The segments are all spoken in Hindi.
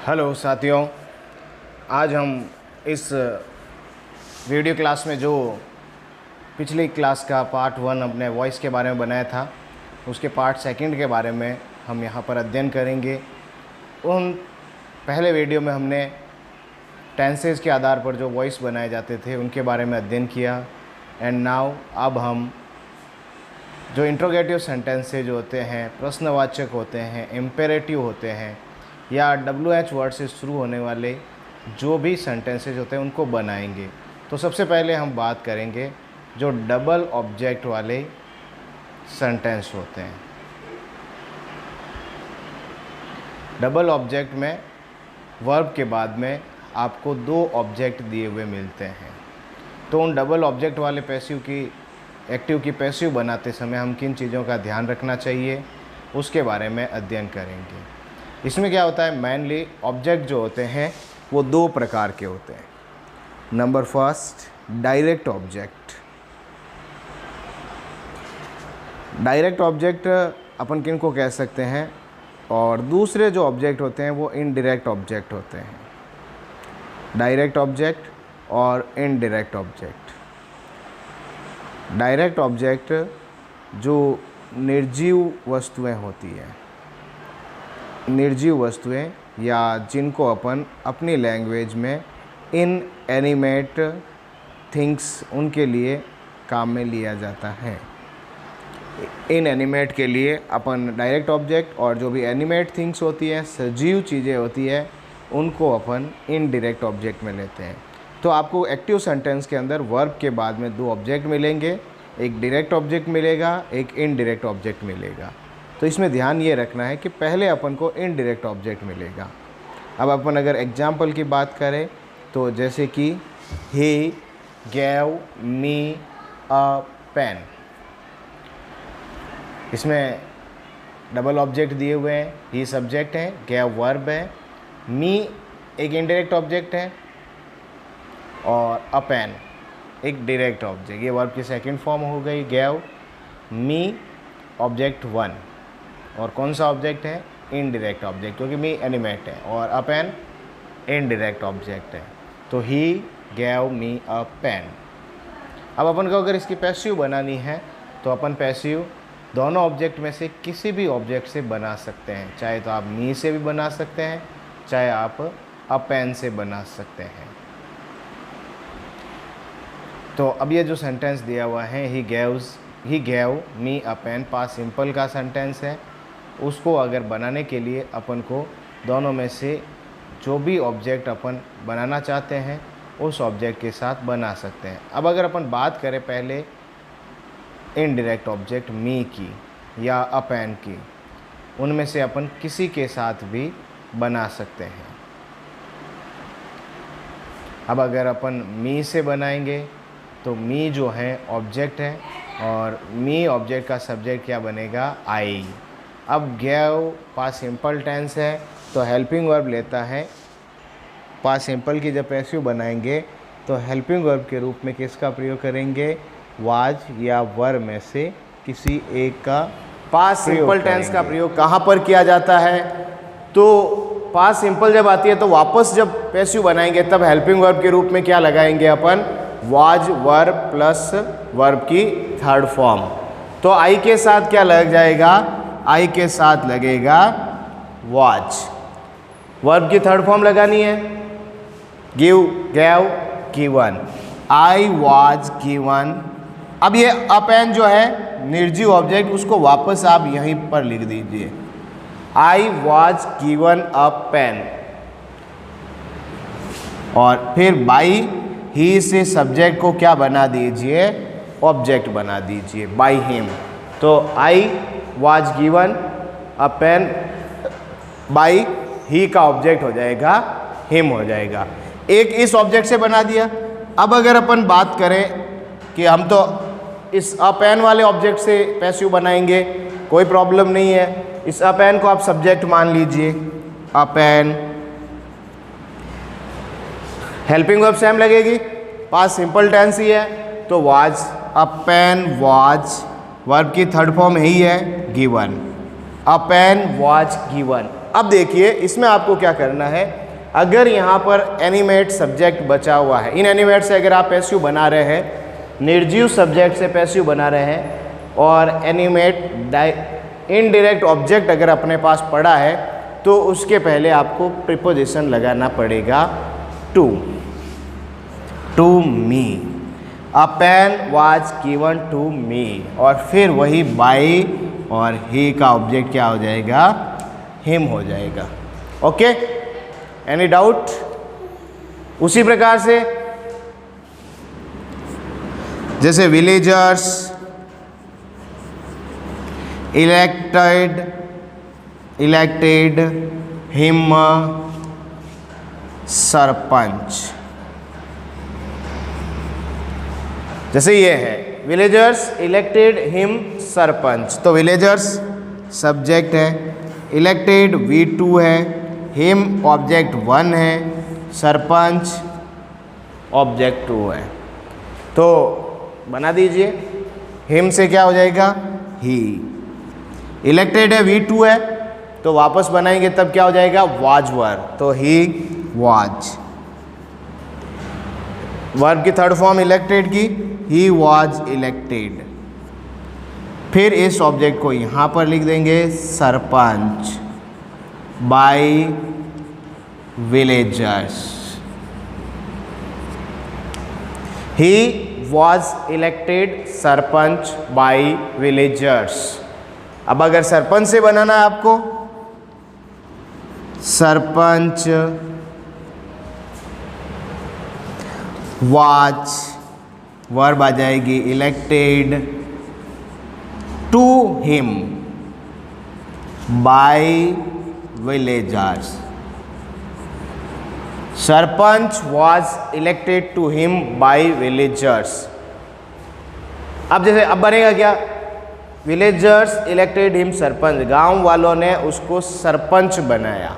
हेलो साथियों, आज हम इस वीडियो क्लास में जो पिछली क्लास का पार्ट 1 अपने वॉइस के बारे में बनाया था, उसके पार्ट 2 के बारे में हम यहाँ पर अध्ययन करेंगे। उन पहले वीडियो में हमने टेंसेस के आधार पर जो वॉइस बनाए जाते थे उनके बारे में अध्ययन किया। एंड नाउ अब हम जो इंट्रोगेटिव सेंटेंसेज होते हैं, प्रश्नवाचक होते हैं, इम्पेरेटिव होते हैं या WH वर्ड से शुरू होने वाले जो भी सेंटेंसेज होते हैं उनको बनाएंगे। तो सबसे पहले हम बात करेंगे जो डबल ऑब्जेक्ट वाले सेंटेंस होते हैं। डबल ऑब्जेक्ट में वर्ब के बाद में आपको 2 ऑब्जेक्ट दिए हुए मिलते हैं। तो उन डबल ऑब्जेक्ट वाले पैसिव की एक्टिव की पैसिव बनाते समय हम किन चीज़ों का ध्यान रखना चाहिए उसके बारे में अध्ययन करेंगे। इसमें क्या होता है, मेनली ऑब्जेक्ट जो होते हैं वो 2 प्रकार के होते हैं। Number first, direct object. Direct object अपन किन को कह सकते हैं, और दूसरे जो ऑब्जेक्ट होते हैं वो इनडायरेक्ट ऑब्जेक्ट होते हैं। डायरेक्ट ऑब्जेक्ट और इनडायरेक्ट ऑब्जेक्ट। डायरेक्ट ऑब्जेक्ट जो निर्जीव वस्तुएं होती हैं, निर्जीव वस्तुएं या जिनको अपन अपनी लैंग्वेज में इनएनिमेट थिंग्स उनके लिए काम में लिया जाता है। इनएनिमेट के लिए अपन डायरेक्ट ऑब्जेक्ट, और जो भी एनिमेट थिंग्स होती है, सजीव चीज़ें होती है, उनको अपन इनडायरेक्ट ऑब्जेक्ट में लेते हैं। तो आपको एक्टिव सेंटेंस के अंदर वर्ब के बाद में 2 ऑब्जेक्ट मिलेंगे, एक डायरेक्ट ऑब्जेक्ट मिलेगा, एक इनडायरेक्ट ऑब्जेक्ट मिलेगा। तो इसमें ध्यान ये रखना है कि पहले अपन को इनडायरेक्ट ऑब्जेक्ट मिलेगा। अब अपन अगर एग्जाम्पल की बात करें तो जैसे कि ही गैव मी अ पेन, इसमें डबल ऑब्जेक्ट दिए हुए हैं। ही सब्जेक्ट है, गैव वर्ब है, मी एक इनडायरेक्ट ऑब्जेक्ट है और अ पेन एक डायरेक्ट ऑब्जेक्ट। ये वर्ब की सेकंड फॉर्म हो गई गैव। मी ऑब्जेक्ट 1 और कौन सा ऑब्जेक्ट है, इनडायरेक्ट ऑब्जेक्ट, क्योंकि मी एनिमेट है और अ पेन इनडायरेक्ट ऑब्जेक्ट है। तो ही गैव मी अ पेन। अब अपन को अगर इसकी पैसिव बनानी है तो अपन पैसिव दोनों ऑब्जेक्ट में से किसी भी ऑब्जेक्ट से बना सकते हैं। चाहे तो आप मी से भी बना सकते हैं, चाहे आप अ पेन से बना सकते हैं। तो अब ये जो सेंटेंस दिया हुआ है, ही gave me a pen, past simple का सेंटेंस है। उसको अगर बनाने के लिए अपन को दोनों में से जो भी ऑब्जेक्ट अपन बनाना चाहते हैं उस ऑब्जेक्ट के साथ बना सकते हैं। अब अगर अपन बात करें पहले इनडायरेक्ट ऑब्जेक्ट मी की या अ पेन की, उनमें से अपन किसी के साथ भी बना सकते हैं। अब अगर अपन मी से बनाएंगे तो मी जो है ऑब्जेक्ट है और मी ऑब्जेक्ट का सब्जेक्ट क्या बनेगा, आई। अब गैव पास्ट सिंपल टेंस है तो हेल्पिंग वर्ब लेता है। पास्ट सिंपल की जब पैसिव बनाएंगे तो हेल्पिंग वर्ब के रूप में किसका प्रयोग करेंगे, वाज या वर में से किसी एक का। पास्ट सिंपल टेंस का प्रयोग कहाँ पर किया जाता है, तो पास्ट सिंपल जब आती है तो वापस जब पैसिव बनाएंगे तब हेल्पिंग वर्ब के रूप में क्या लगाएंगे अपन, वाज वर प्लस वर्ब की थर्ड फॉर्म। तो आई के साथ क्या लग जाएगा, आई के साथ लगेगा वाज। वर्ब की थर्ड फॉर्म लगानी है, give gave given, I was given. अब ये अ पेन जो है निर्जीव ऑब्जेक्ट, उसको वापस आप यहीं पर लिख दीजिए, I was given a pen. और फिर बाई ही से सब्जेक्ट को क्या बना दीजिए, ऑब्जेक्ट बना दीजिए, बाई हिम। तो I was given a pen, by he का ऑब्जेक्ट हो जाएगा हिम हो जाएगा। एक इस ऑब्जेक्ट से बना दिया। अब अगर अपन बात करें कि हम तो इस अ पेन वाले ऑब्जेक्ट से पैसिव बनाएंगे, कोई प्रॉब्लम नहीं है। इस अ पेन को आप सब्जेक्ट मान लीजिए, a pen. Helping verb same लगेगी, पास्ट सिंपल टेंस ही है तो was, a pen was. Verb की थर्ड फॉर्म यही है given, a pen was given. अब देखिए इसमें आपको क्या करना है, अगर यहाँ पर एनिमेट सब्जेक्ट बचा हुआ है, इन एनिमेट से अगर आप पैसिव बना रहे हैं, निर्जीव सब्जेक्ट से पैसिव बना रहे हैं, और एनिमेट इनडायरेक्ट ऑब्जेक्ट अगर अपने पास पड़ा है, तो उसके पहले आपको प्रीपोजिशन लगाना पड़ेगा to. To me, a pen was given to me, और फिर वही बाई और ही का ऑब्जेक्ट क्या हो जाएगा, हिम हो जाएगा। Okay, any doubt? उसी प्रकार से जैसे विलेजर्स, इलेक्टेड हिम सरपंच, जैसे ये है विलेजर्स इलेक्टेड हिम सरपंच, तो विलेजर्स सब्जेक्ट है, इलेक्टेड V2 है, हिम ऑब्जेक्ट 1 है, सरपंच ऑब्जेक्ट 2 है। तो बना दीजिए, हिम से क्या हो जाएगा, ही। इलेक्टेड है V2 है, तो वापस बनाएंगे तब क्या हो जाएगा, वाज वर, तो ही वाज। वर्ब की थर्ड फॉर्म इलेक्टेड की, ही वाज इलेक्टेड। फिर इस ऑब्जेक्ट को यहाँ पर लिख देंगे sarpanch, by villagers. He was elected sarpanch by villagers. अब अगर सरपंच से बनाना है आपको, सरपंच वॉज, वर्ब आ जाएगी elected to him by villagers. Sarpanch was elected to him by villagers. अब जैसे अब बनेगा क्या, विलेजर्स इलेक्टेड हिम सरपंच, गांव वालों ने उसको सरपंच बनाया।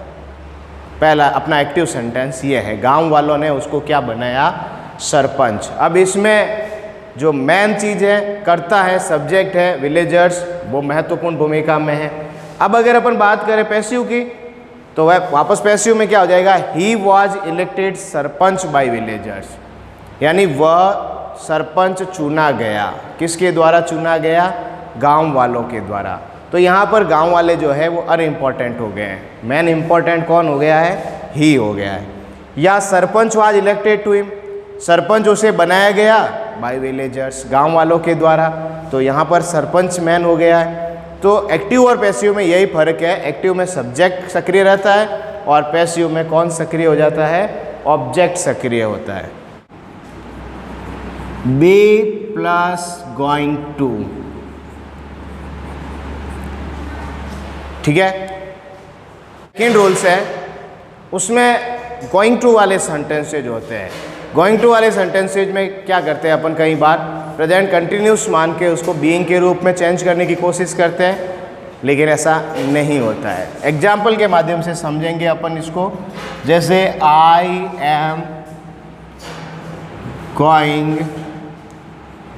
पहला अपना एक्टिव सेंटेंस ये है, गांव वालों ने उसको क्या बनाया, सरपंच। अब इसमें जो मेन चीज़ है, करता है, सब्जेक्ट है विलेजर्स, वो महत्वपूर्ण भूमिका में है। अब अगर अपन बात करें पैसिव की, तो वह वापस पैसिव में क्या हो जाएगा, he was elected sarpanch by villagers, यानी वह सरपंच चुना गया। किसके द्वारा चुना गया, गांव वालों के द्वारा। तो यहाँ पर गांव वाले जो है वो अनइम्पॉर्टेंट हो गए हैं, मेन इम्पॉर्टेंट कौन हो गया है, ही हो गया है। या sarpanch was elected to him, sarpanch उसे बनाया गया बाय विलेजर्स, गांव वालों के द्वारा, तो यहाँ पर सरपंच मैन हो गया है। तो एक्टिव और पैसिव में यही फर्क है, एक्टिव में सब्जेक्ट सक्रिय रहता है और पैसिव में कौन सक्रिय हो जाता है, ऑब्जेक्ट सक्रिय होता है। बी प्लस गोइंग टू, ठीक है। सेकेंड रूल्स है, उसमें गोइंग टू वाले सेंटेंसेज होते हैं। गोइंग टू वाले सेंटेंसेज में क्या करते हैं अपन, कई बार प्रेजेंट कंटिन्यूस मान के उसको बीइंग के रूप में चेंज करने की कोशिश करते हैं, लेकिन ऐसा नहीं होता है। एग्जाम्पल के माध्यम से समझेंगे अपन इसको। जैसे I am going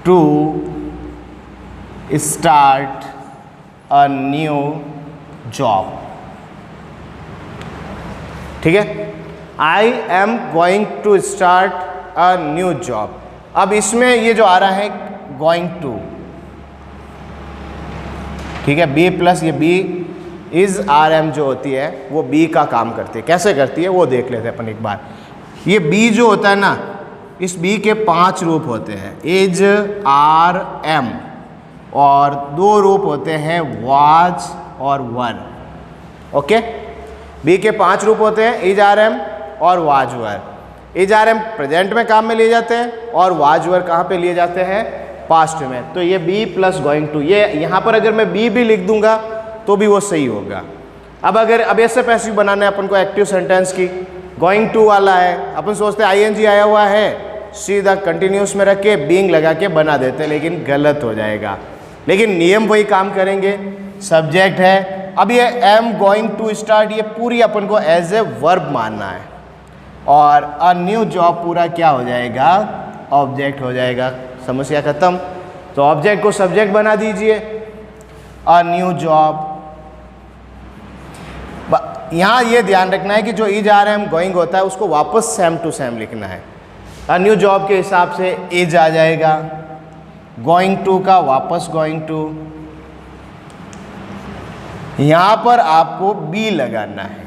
to start a new job, ठीक है। I am going to start a new job. अब इसमें ये जो आ रहा है गोइंग टू, ठीक है, बी प्लस ये बी इज आर एम जो होती है वो बी का काम करती है। कैसे करती है वो देख लेते हैं अपन एक बार। ये बी जो होता है ना, इस बी के 5 रूप होते हैं, इज, आर, एम, और 2 रूप होते हैं वाज और वर। ओके, बी के 5 रूप होते हैं, इज, आर, एम और was were. Is, are, am present में काम में लिए जाते हैं और वाज वर कहाँ पे लिए जाते हैं, पास्ट में। तो ये बी प्लस गोइंग टू, ये यहाँ पर अगर मैं बी भी लिख दूंगा तो भी वो सही होगा। अब अगर अब ऐसे पैसिव बनाना है अपन को एक्टिव सेंटेंस की, गोइंग टू वाला है, अपन सोचते हैं आईएनजी आया हुआ है, सीधा कंटिन्यूस में रख के बीइंग लगा के बना देते हैं, लेकिन गलत हो जाएगा। लेकिन नियम वही काम करेंगे, सब्जेक्ट है। अब ये एम गोइंग टू स्टार्ट, ये पूरी अपन को एज ए वर्ब मानना है, और अ न्यू जॉब पूरा क्या हो जाएगा, ऑब्जेक्ट हो जाएगा। समस्या खत्म। तो ऑब्जेक्ट को सब्जेक्ट बना दीजिए, अ न्यू जॉब। यहाँ ये ध्यान रखना है कि जो इज आ रहा है, हम गोइंग होता है उसको वापस सेम टू सेम लिखना है। न्यू जॉब के हिसाब से इज आ जाएगा, गोइंग टू का वापस गोइंग टू। यहाँ पर आपको बी लगाना है।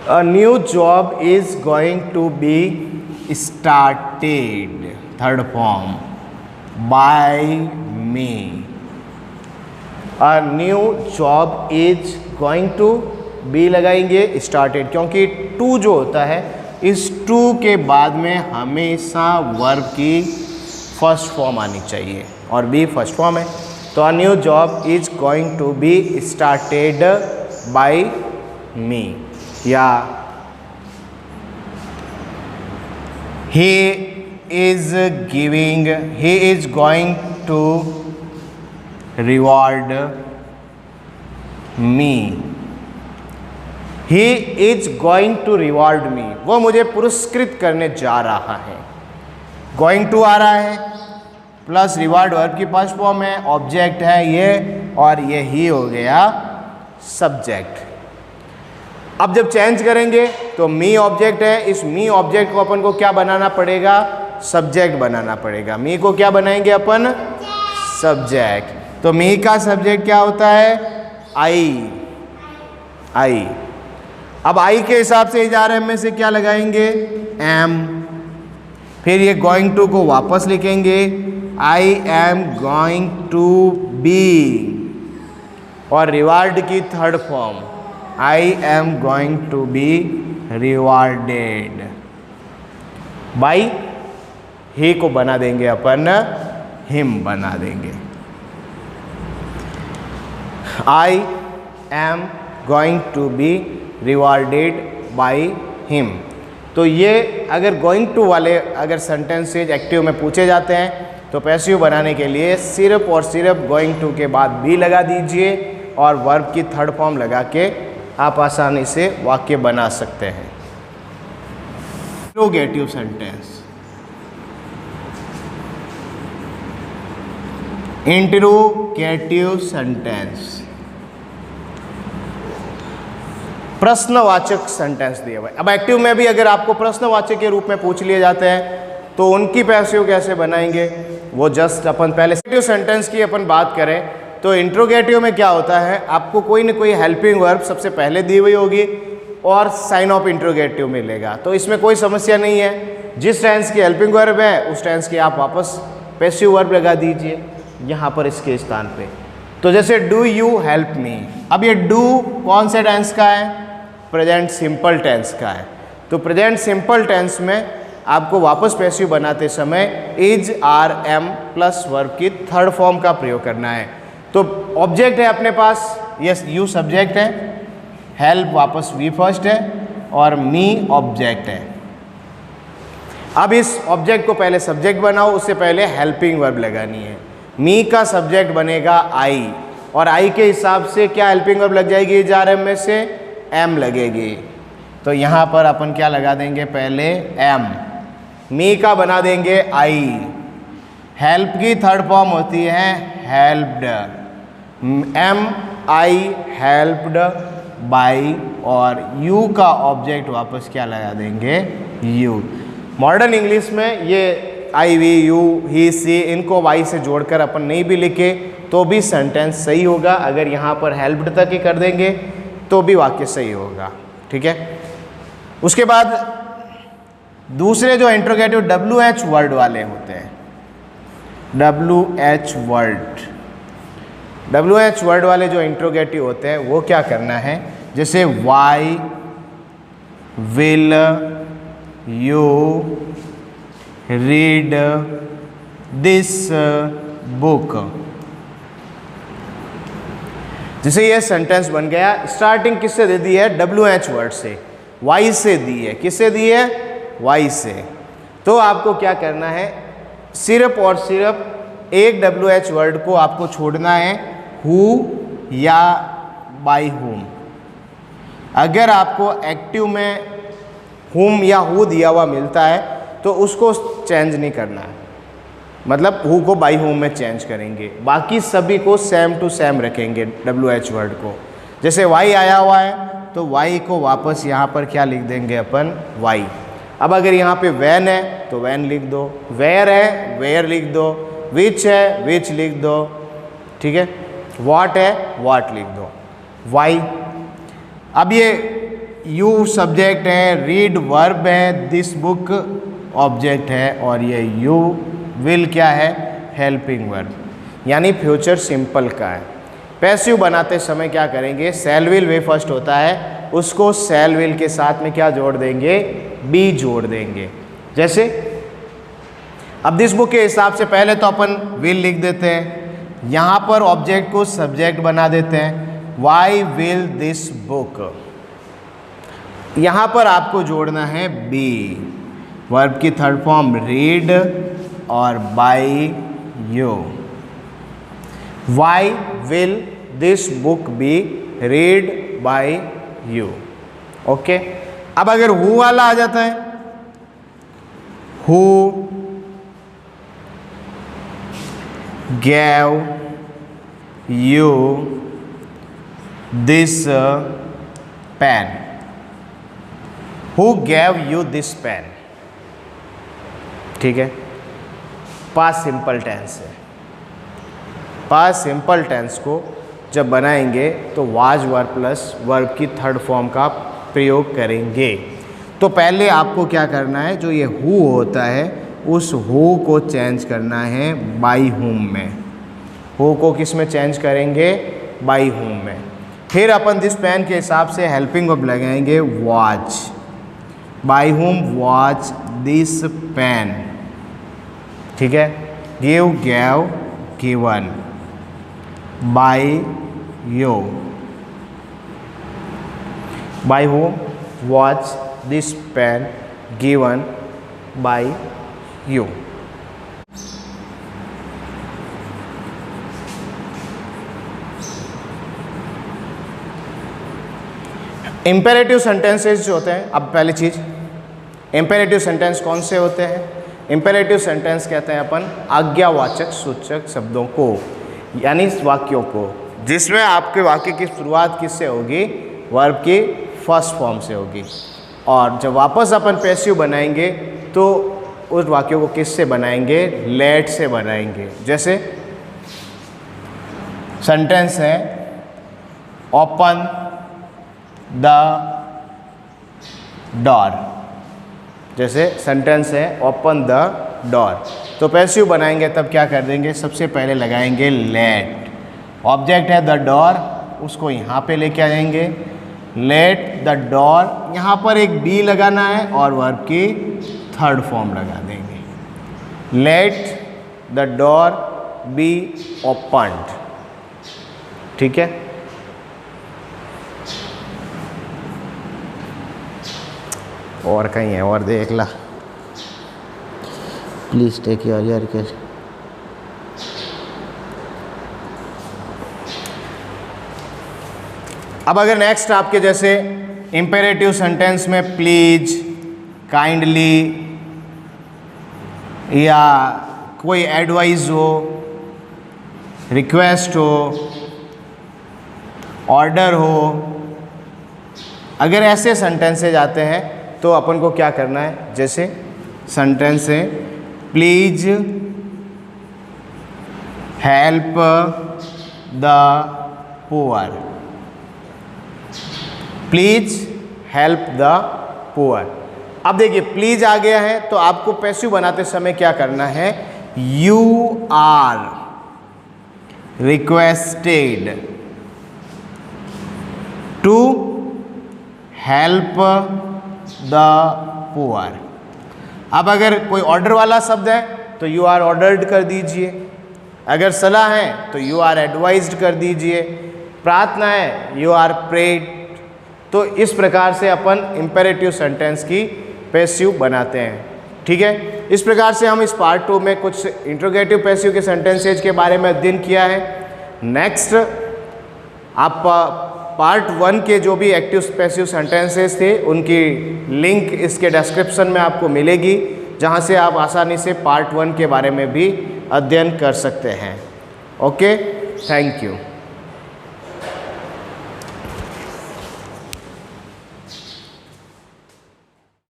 A new job is going to be started, third form, by me. A new job is going to be लगाएंगे स्टार्टेड, क्योंकि टू जो होता है इस टू के बाद में हमेशा वर्ब की फर्स्ट फॉर्म आनी चाहिए और बी फर्स्ट फॉर्म है। तो a new job is going to be started by me, या he is going to reward me, he is going to reward me, वो मुझे पुरस्कृत करने जा रहा है। going to आ रहा है प्लस रिवार्ड वर्ब की फर्स्ट फॉर्म है, ऑब्जेक्ट है ये, और ये ही हो गया सब्जेक्ट। अब जब चेंज करेंगे तो मी ऑब्जेक्ट है, इस मी ऑब्जेक्ट को अपन को क्या बनाना पड़ेगा, सब्जेक्ट बनाना पड़ेगा। मी को क्या बनाएंगे अपन, सब्जेक्ट। तो मी का सब्जेक्ट क्या होता है, आई। आई, अब आई के हिसाब से इज आर एम में से क्या लगाएंगे, एम। फिर ये गोइंग टू को वापस लिखेंगे, I am going to be, और रिवार्ड की third form, I am going to be rewarded by. He को बना देंगे अपन हिम बना देंगे। I am going to be rewarded by him. तो ये अगर गोइंग टू वाले अगर सेंटेंसेज एक्टिव में पूछे जाते हैं तो पैसिव बनाने के लिए सिर्फ और सिर्फ गोइंग टू के बाद बी लगा दीजिए और वर्ब की थर्ड फॉर्म लगा के आप आसानी से वाक्य बना सकते हैं। इंट्रोगेटिव सेंटेंस, इंट्रोगेटिव सेंटेंस, प्रश्नवाचक सेंटेंस दिए हुए। अब एक्टिव में भी अगर आपको प्रश्नवाचक के रूप में पूछ लिए जाते हैं तो उनकी पैसिव कैसे बनाएंगे, वो जस्ट अपन पहले इंट्रोगेटिव सेंटेंस की अपन बात करें तो इंट्रोगेटिव में क्या होता है, आपको कोई न कोई हेल्पिंग वर्ब सबसे पहले दी हुई होगी और साइन ऑफ इंट्रोगेटिव मिलेगा। तो इसमें कोई समस्या नहीं है, जिस टेंस की हेल्पिंग वर्ब है उस टेंस की आप वापस पैसिव वर्ब लगा दीजिए यहाँ पर इसके स्थान पे। तो जैसे डू यू हेल्प मी, अब ये डू कौन से टेंस का है, प्रेजेंट सिंपल टेंस का है। तो प्रेजेंट सिंपल टेंस में आपको वापस पैसिव बनाते समय is are am plus verb की थर्ड फॉर्म का प्रयोग करना है। तो ऑब्जेक्ट है अपने पास, यस यू सब्जेक्ट है, हेल्प वापस वी फर्स्ट है और मी ऑब्जेक्ट है। अब इस ऑब्जेक्ट को पहले सब्जेक्ट बनाओ, उससे पहले हेल्पिंग वर्ब लगानी है। मी का सब्जेक्ट बनेगा आई और आई के हिसाब से क्या हेल्पिंग वर्ब लग जाएगी, इज आर एम में से एम लगेगी। तो यहाँ पर अपन क्या लगा देंगे, पहले एम। मी का बना देंगे आई। हेल्प की थर्ड फॉर्म होती है helped, am I helped by, और यू का ऑब्जेक्ट वापस क्या लगा देंगे, यू। मॉडर्न इंग्लिश में ये आई वी यू ही सी इनको वाई से जोड़कर अपन नहीं भी लिखे तो भी सेंटेंस सही होगा। अगर यहाँ पर हेल्प्ड तक ही कर देंगे तो भी वाक्य सही होगा, ठीक है। उसके बाद दूसरे जो इंट्रोगेटिव डब्ल्यू एच वर्ड वाले होते हैं, डब्ल्यू एच वर्ड वाले जो इंट्रोगेटिव होते हैं वो क्या करना है, जैसे why will you read this book. जैसे ये सेंटेंस बन गया, स्टार्टिंग किससे दे दी है, डब्ल्यू एच वर्ड से, वाई से दी है। किससे दी है, वाई से। तो आपको क्या करना है, सिर्फ और सिर्फ एक डब्ल्यू एच वर्ड को आपको छोड़ना है, हु या बाई हुम। अगर आपको एक्टिव में हुम या हु दिया हुआ मिलता है तो उसको चेंज नहीं करना है, मतलब हु को बाई हुम में चेंज करेंगे, बाकी सभी को सेम टू सेम रखेंगे डब्ल्यू एच वर्ड को। जैसे वाई आया हुआ है तो y को वापस यहाँ पर क्या लिख देंगे अपन, y। अब अगर यहाँ पे वैन है तो वैन लिख दो, वेयर है वेयर लिख दो, विच है विच लिख दो, ठीक है, व्हाट है व्हाट लिख दो, वाई। अब ये यू सब्जेक्ट है, रीड वर्ब है, दिस बुक ऑब्जेक्ट है, और ये यू विल क्या है, हेल्पिंग वर्ब, यानी फ्यूचर सिंपल का है। पैसिव बनाते समय क्या करेंगे, सेल विल वे फर्स्ट होता है, उसको सेल विल के साथ में क्या जोड़ देंगे, बी जोड़ देंगे। जैसे अब दिस बुक के हिसाब से पहले तो अपन विल लिख देते हैं, यहाँ पर ऑब्जेक्ट को सब्जेक्ट बना देते हैं, वाई विल दिस बुक, यहाँ पर आपको जोड़ना है बी, वर्ब की थर्ड फॉर्म रीड और by you, why will this book be read by you. Okay, अब अगर हु वाला आ जाता है, who gave you this pen, who gave you this pen, ठीक है, पास्ट सिंपल टेंस है। पास्ट सिंपल टेंस को जब बनाएंगे तो वाज वर्ब प्लस वर्ब की थर्ड फॉर्म का प्रयोग करेंगे। तो पहले आपको क्या करना है, जो ये हु होता है उस हु को चेंज करना है बाई हुम में, हु को किस में चेंज करेंगे, बाई हुम में। फिर अपन दिस पेन के हिसाब से हेल्पिंग वर्ब लगाएंगे watch, by whom watch this pen, ठीक है, give gave given, by you, by whom watch this pen given by you. Imperative sentences जो होते हैं, अब पहली चीज इम्पेरेटिव सेंटेंस कौन से होते हैं, इम्पेरेटिव सेंटेंस कहते हैं अपन आज्ञावाचक सूचक शब्दों को, यानी वाक्यों को जिसमें आपके वाक्य की शुरुआत किससे होगी, वर्ब की फर्स्ट फॉर्म से होगी, और जब वापस अपन पैसिव बनाएंगे तो उस वाक्यों को किससे बनाएंगे, लेट से बनाएंगे। जैसे सेंटेंस है ओपन द डोर, जैसे सेंटेंस है ओपन द डोर, तो पैसिव बनाएंगे तब क्या कर देंगे, सबसे पहले लगाएंगे लेट, ऑब्जेक्ट है द डोर, उसको यहाँ पे लेके आएंगे, लेट द डोर, यहाँ पर एक बी लगाना है और वर्ब की थर्ड फॉर्म लगा देंगे, let the door be opened, ठीक है। और कहीं है, और देख ला, प्लीज टेक योर रिक्वेस्ट। अब अगर नेक्स्ट आपके जैसे इम्पेरेटिव सेंटेंस में प्लीज, काइंडली, या कोई एडवाइस हो, रिक्वेस्ट हो, ऑर्डर हो, अगर ऐसे सेंटेंसेज आते हैं तो अपन को क्या करना है, जैसे सेंटेंस है please help the poor, please help the poor. अब देखिए प्लीज आ गया है तो आपको पैसिव बनाते समय क्या करना है, you are requested to help the poor. अब अगर कोई ऑर्डर वाला शब्द है तो यू आर ऑर्डर्ड कर दीजिए, अगर सलाह है तो यू आर एडवाइज्ड कर दीजिए, प्रार्थना है यू आर प्रेड। तो इस प्रकार से अपन इम्पेरेटिव सेंटेंस की पैसिव बनाते हैं, ठीक है। इस प्रकार से हम इस पार्ट 2 में कुछ इंट्रोगेटिव पैसिव के सेंटेंसेज के बारे में अध्ययन किया है। नेक्स्ट आप पार्ट 1 के जो भी एक्टिव पैसिव सेंटेंसेस थे उनकी लिंक इसके डिस्क्रिप्शन में आपको मिलेगी, जहां से आप आसानी से पार्ट 1 के बारे में भी अध्ययन कर सकते हैं। Okay, thank you.